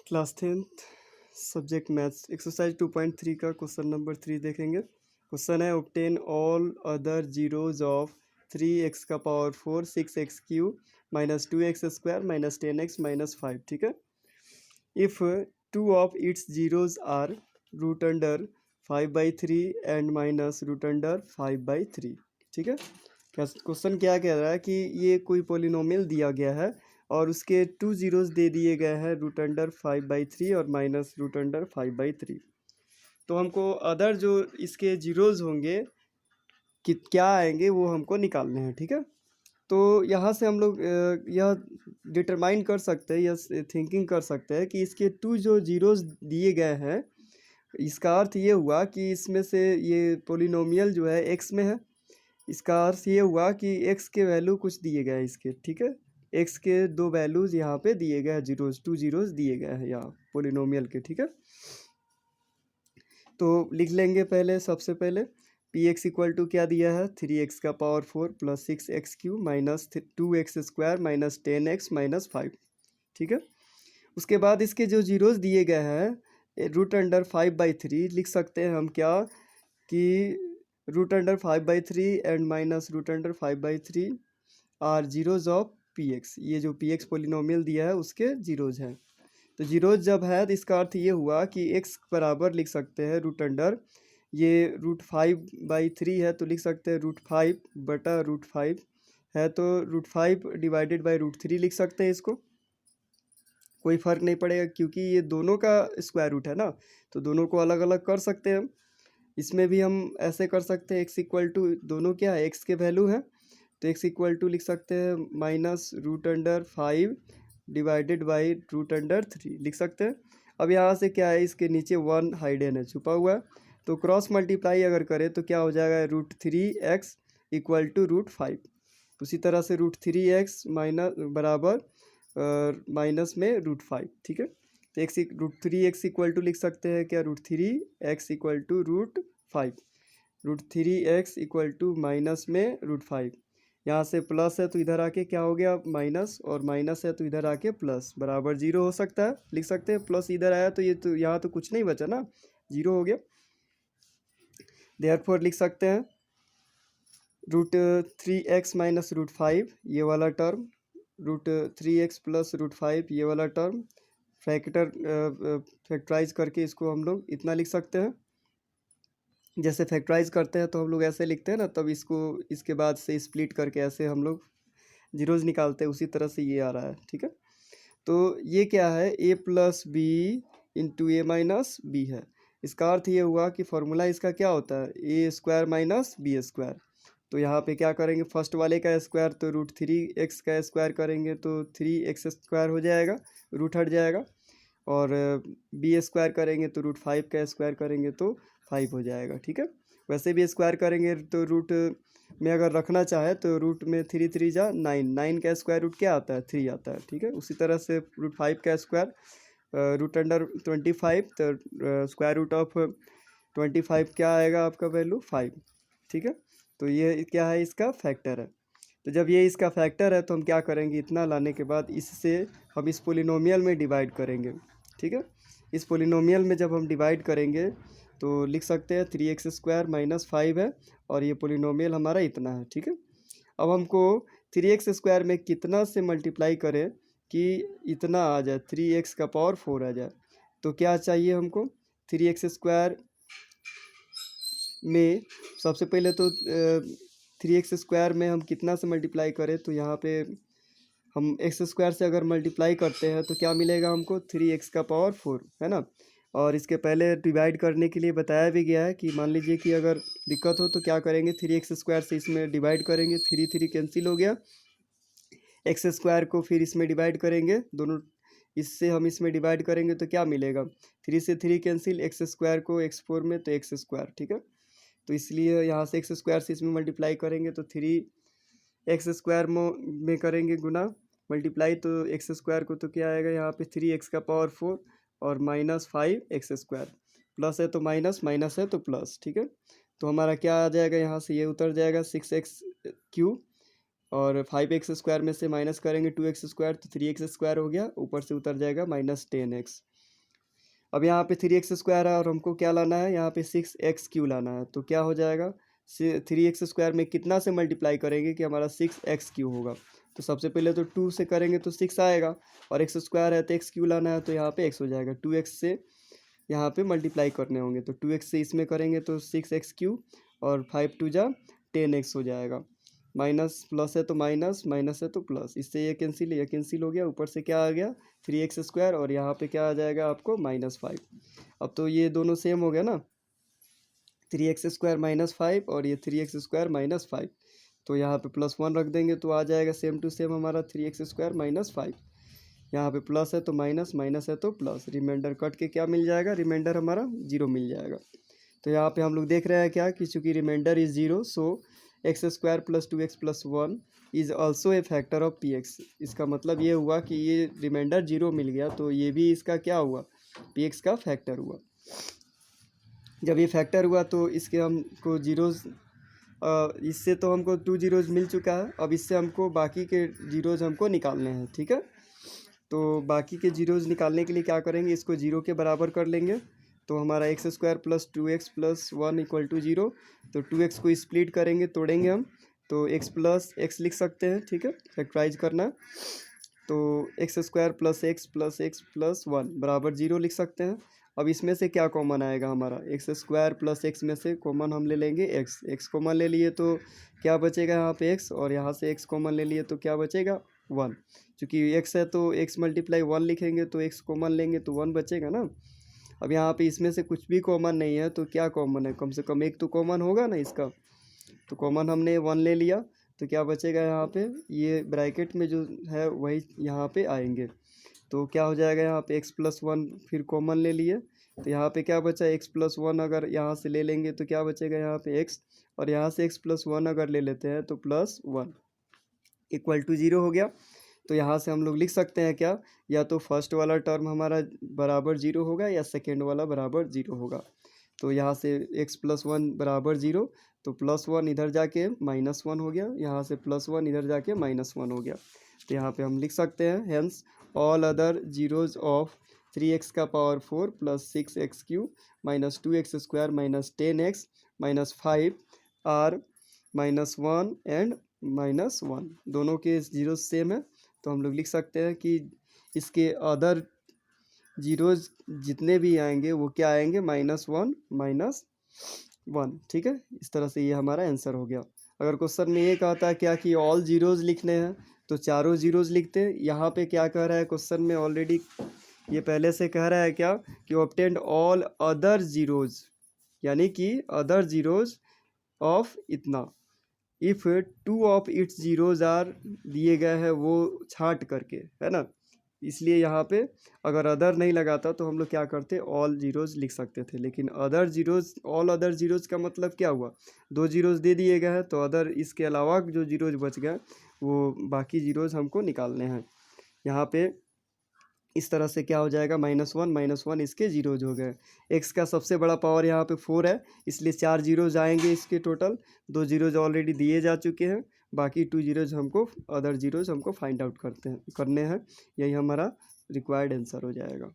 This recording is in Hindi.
Class 10th subject maths exercise 2.3 का क्वेश्चन नंबर 3 देखेंगे। क्वेश्चन है obtain all other zeros of 3x का power 4 6x cube minus 2x square minus 10x minus 5। ठीक है, if two of its zeros are root under 5/3 and minus root under 5/3। ठीक है, क्वेश्चन क्या कह रहा है कि ये कोई पोलिनोमियल दिया गया है और उसके 2 जीरोज दे दिए गए हैं रूट अंडर 5/3 और माइनस रूट अंडर 5/3। तो हमको अदर जो इसके जीरोज होंगे कि क्या आएंगे वो हमको निकालने हैं। ठीक है, तो यहाँ से हम लोग यह डिटरमाइन कर सकते हैं, यह थिंकिंग कर सकते हैं कि इसके 2 जो जीरोज दिए गए हैं, इसका अर्थ ये हुआ कि इसमें से ये पोलिनोमियल जो है एक्स में है। इसका अर्थ ये हुआ कि एक्स के वैल्यू कुछ दिए गए हैं इसके। ठीक है, एक्स के 2 वैल्यूज़ यहाँ पे दिए गए हैं, जीरोज 2 जीरोज दिए गए हैं यहाँ पोलिनोमियल के। ठीक है, तो लिख लेंगे पहले, सबसे पहले पी एक्स इक्वल टू क्या दिया है 3x का power 4 plus 6x Q minus 2x square minus 10x minus 5। ठीक है, उसके बाद इसके जो जीरोज दिए गए हैं रूट अंडर 5/3 लिख सकते हैं हम क्या कि root under 5/3 and minus root under 5/3 are zeros of p x. ये जो पी एक्स पोलिनोमियल दिया है उसके जीरोज हैं। तो जीरोज जब है तो इसका अर्थ ये हुआ कि एक्स बराबर लिख सकते हैं रूट अंडर, ये रूट 5/3 है तो लिख सकते हैं रूट 5 बटा रूट 5 है तो रूट 5 डिवाइडेड बाई रूट 3 लिख सकते हैं। इसको कोई फ़र्क नहीं पड़ेगा क्योंकि ये दोनों का स्क्वायर रूट है ना, तो दोनों को अलग अलग कर सकते हैं हम। इसमें भी हम ऐसे कर सकते हैं, एक्स इक्वल टू दोनों क्या है एक्स के वैल्यू है तो एक्स इक्वल टू लिख सकते हैं minus root under 5 divided by root under 3 लिख सकते हैं। अब यहाँ से क्या है, इसके नीचे 1 हाइडन है, छुपा हुआ है, तो क्रॉस मल्टीप्लाई अगर करें तो क्या हो जाएगा root 3x equal to root 5। उसी तरह से रूट 3x माइनस बराबर माइनस में रूट 5। ठीक है, तो x root 3x equal to लिख सकते हैं क्या root 3x equal to root 5। Root 3x equal to minus में रूट 5, यहाँ से प्लस है तो इधर आके क्या हो गया माइनस, और माइनस है तो इधर आके प्लस, बराबर जीरो हो सकता है, लिख सकते हैं। प्लस इधर आया तो ये तो यहाँ तो कुछ नहीं बचा ना, जीरो हो गया। देयरफॉर लिख सकते हैं रूट 3x माइनस रूट 5 ये वाला term, root 3x plus root 5 ये वाला टर्म, फैक्टराइज करके इसको हम लोग इतना लिख सकते हैं। जैसे फैक्टराइज करते हैं तो हम लोग ऐसे लिखते हैं ना, तब इसको इसके बाद से स्प्लिट करके ऐसे हम लोग जीरोज निकालते हैं, उसी तरह से ये आ रहा है। ठीक है, तो ये क्या है a plus b into a minus b है। इसका अर्थ ये हुआ कि फॉर्मूला इसका क्या होता है ए स्क्वायर माइनस बी स्क्वायर। तो यहाँ पे क्या करेंगे, फर्स्ट वाले का स्क्वायर तो रूट 3x का स्क्वायर करेंगे तो 3x स्क्वायर हो जाएगा, रूट हट जाएगा, और बी स्क्वायर करेंगे तो रूट 5 का स्क्वायर करेंगे तो 5 हो जाएगा। ठीक है, वैसे भी स्क्वायर करेंगे तो रूट में अगर रखना चाहे तो रूट में 3 3 जा 9, 9 का स्क्वायर रूट क्या आता है 3 आता है। ठीक है, उसी तरह से रूट 5 का स्क्वायर रूट अंडर 25, तो स्क्वायर रूट ऑफ 25 क्या आएगा आपका वैल्यू 5। ठीक है, तो ये क्या है इसका फैक्टर है। तो जब ये इसका फैक्टर है तो हम क्या करेंगे, इतना लाने के बाद इससे हम इस पोलिनोमियल में डिवाइड करेंगे। ठीक है, इस पोलिनोमियल में जब हम डिवाइड करेंगे तो लिख सकते हैं 3x स्क्वायर माइनस 5 है और ये पोलिनोमियल हमारा इतना है। ठीक है, अब हमको 3x स्क्वायर में कितना से मल्टीप्लाई करें कि इतना आ जाए 3x का पावर 4 आ जाए, तो क्या चाहिए हमको 3x स्क्वायर में सबसे पहले तो 3x स्क्वायर में हम कितना से मल्टीप्लाई करें, तो यहाँ पे हम एक्स स्क्वायर से अगर मल्टीप्लाई करते हैं तो क्या मिलेगा हमको 3x का पावर 4 है ना। और इसके पहले डिवाइड करने के लिए बताया भी गया है कि मान लीजिए कि अगर दिक्कत हो तो क्या करेंगे 3x स्क्वायर से इसमें डिवाइड करेंगे, 3 3 कैंसिल हो गया, एक्स स्क्वायर को फिर इसमें डिवाइड करेंगे, दोनों इससे हम इसमें डिवाइड करेंगे तो क्या मिलेगा 3 से 3 कैंसिल, एक्स स्क्वायर को x4 में तो एक्स स्क्वायर। ठीक है, तो इसलिए यहाँ से एक्स स्क्वायर से इसमें मल्टीप्लाई करेंगे तो 3x स्क्वायर में करेंगे गुना मल्टीप्लाई, तो एक्स स्क्वायर को तो क्या आएगा यहाँ पे 3x का पावर 4 और माइनस 5x स्क्वायर, प्लस है तो माइनस, माइनस है तो प्लस। ठीक है, तो हमारा क्या आ जाएगा, यहाँ से ये उतर जाएगा 6x क्यूब, और 5x स्क्वायर में से माइनस करेंगे 2x स्क्वायर तो 3x स्क्वायर हो गया, ऊपर से उतर जाएगा माइनस 10x। अब यहाँ पे 3x² है और हमको क्या लाना है, यहाँ पे 6x³ लाना है। तो क्या हो जाएगा, 3x² में कितना से मल्टीप्लाई करेंगे कि हमारा 6x³ होगा। तो सबसे पहले तो 2 से करेंगे तो 6 आएगा, और x² है तो x³ लाना है, तो यहाँ पे x हो जाएगा। 2x से यहाँ पे मल्टीप्लाई करने होंगे, तो 2x से इसमें करेंगे तो 6x³ और 5 2 जा 10x हो जाएगा। माइनस प्लस है तो माइनस, माइनस है तो प्लस, इससे ये कैंसिल हो गया। ऊपर से क्या आ गया, 3x² और यहाँ पे क्या आ जाएगा आपको -5। अब तो ये दोनों सेम हो गया ना, 3x² -5 और ये 3x² -5। तो यहाँ पे +1 रख देंगे तो आ जाएगा सेम टू सेम हमारा 3x² -5। यहाँ पे प्लस है तो माइनस, माइनस है तो प्लस, रिमाइंडर कट के क्या मिल जाएगा, रिमाइंडर हमारा 0 मिल जाएगा। तो यहाँ पे हम लोग देख रहे हैं क्या कि चूँकि remainder is 0, so x² + 2x + 1 is also a factor of px। इसका मतलब ये हुआ कि ये रिमाइंडर 0 मिल गया, तो ये भी इसका क्या हुआ, px का फैक्टर हुआ। जब ये फैक्टर हुआ तो इसके हमको जीरोज़, इससे तो हमको 2 जीरोज़ मिल चुका है। अब इससे हमको बाकी के जीरोज़ हमको निकालने हैं, ठीक है। तो बाकी के जीरोज़ निकालने के लिए क्या करेंगे, इसको 0 के बराबर कर लेंगे। तो हमारा x² + 2x + 1 = 0। तो 2x को स्प्लिट करेंगे, तोड़ेंगे हम, तो x + x लिख सकते हैं, ठीक है, फैक्टराइज करना। तो x² + x + x + 1 बराबर 0 लिख सकते हैं। अब इसमें से क्या कॉमन आएगा हमारा, x² + x में से कॉमन हम ले लेंगे x कॉमन ले लिए तो क्या बचेगा यहाँ पे x, और यहाँ से x कॉमन ले लिए तो क्या बचेगा 1। चूँकि x है तो x × 1 लिखेंगे, तो x कॉमन लेंगे तो 1 बचेगा ना। अब यहाँ पे इसमें से कुछ भी कॉमन नहीं है, तो क्या कॉमन है, कम से कम एक तो कॉमन होगा ना इसका। तो कॉमन हमने 1 ले लिया, तो क्या बचेगा यहाँ पे, ये ब्रैकेट में जो है वही यहाँ पे आएंगे। तो क्या हो जाएगा यहाँ पे x + 1 फिर कॉमन ले लिए, तो यहाँ पे क्या बचा, x + 1 अगर यहाँ से ले लेंगे तो क्या बचेगा यहाँ पे x, और यहाँ से x + 1 अगर ले लेते हैं तो +1 = 0 हो गया। तो यहाँ से हम लोग लिख सकते हैं क्या, या तो फर्स्ट वाला टर्म हमारा बराबर 0 होगा या सेकेंड वाला बराबर 0 होगा। तो यहाँ से x + 1 बराबर 0, तो +1 इधर जाके -1 हो गया, यहाँ से +1 इधर जाके -1 हो गया। तो यहाँ पे हम लिख सकते हैं, hence all other zeros of 3x⁴ + 6x³ - 2x² - 10x - 5 are -1 and -1, दोनों के जीरो सेम है। तो हम लोग लिख सकते हैं कि इसके अदर जीरोज़ जितने भी आएंगे वो क्या आएंगे, -1 -1, ठीक है। इस तरह से ये हमारा आंसर हो गया। अगर क्वेश्चन में ये कहता है क्या कि ऑल जीरोज़ लिखने हैं तो चारों जीरोज़ लिखते हैं। यहाँ पे क्या कह रहा है क्वेश्चन में, ऑलरेडी ये पहले से कह रहा है क्या कि ऑब्टेन्ड ऑल अदर जीरोज़, यानी कि अदर जीरोज़ ऑफ इतना, if 2 of its zeros are दिए गए हैं वो छांट करके, है ना। इसलिए यहाँ पे अगर अदर नहीं लगाता तो हम लोग क्या करते, ऑल जीरोज़ लिख सकते थे। लेकिन other zeros, all other zeros का मतलब क्या हुआ, 2 जीरोज़ दे दिए गए हैं, तो अदर इसके अलावा जो जीरोज़ बच गए वो बाकी जीरोज़ हमको निकालने हैं। यहाँ पे इस तरह से क्या हो जाएगा, -1 -1 इसके जीरोज़ हो गए। x का सबसे बड़ा पावर यहाँ पे 4 है, इसलिए 4 जीरोज़ आएंगे इसके टोटल। 2 जीरोज़ ऑलरेडी दिए जा चुके हैं, बाकी 2 जीरोज़ हमको, अदर जीरोज़ हमको फाइंड आउट करने हैं। यही हमारा रिक्वायर्ड आंसर हो जाएगा।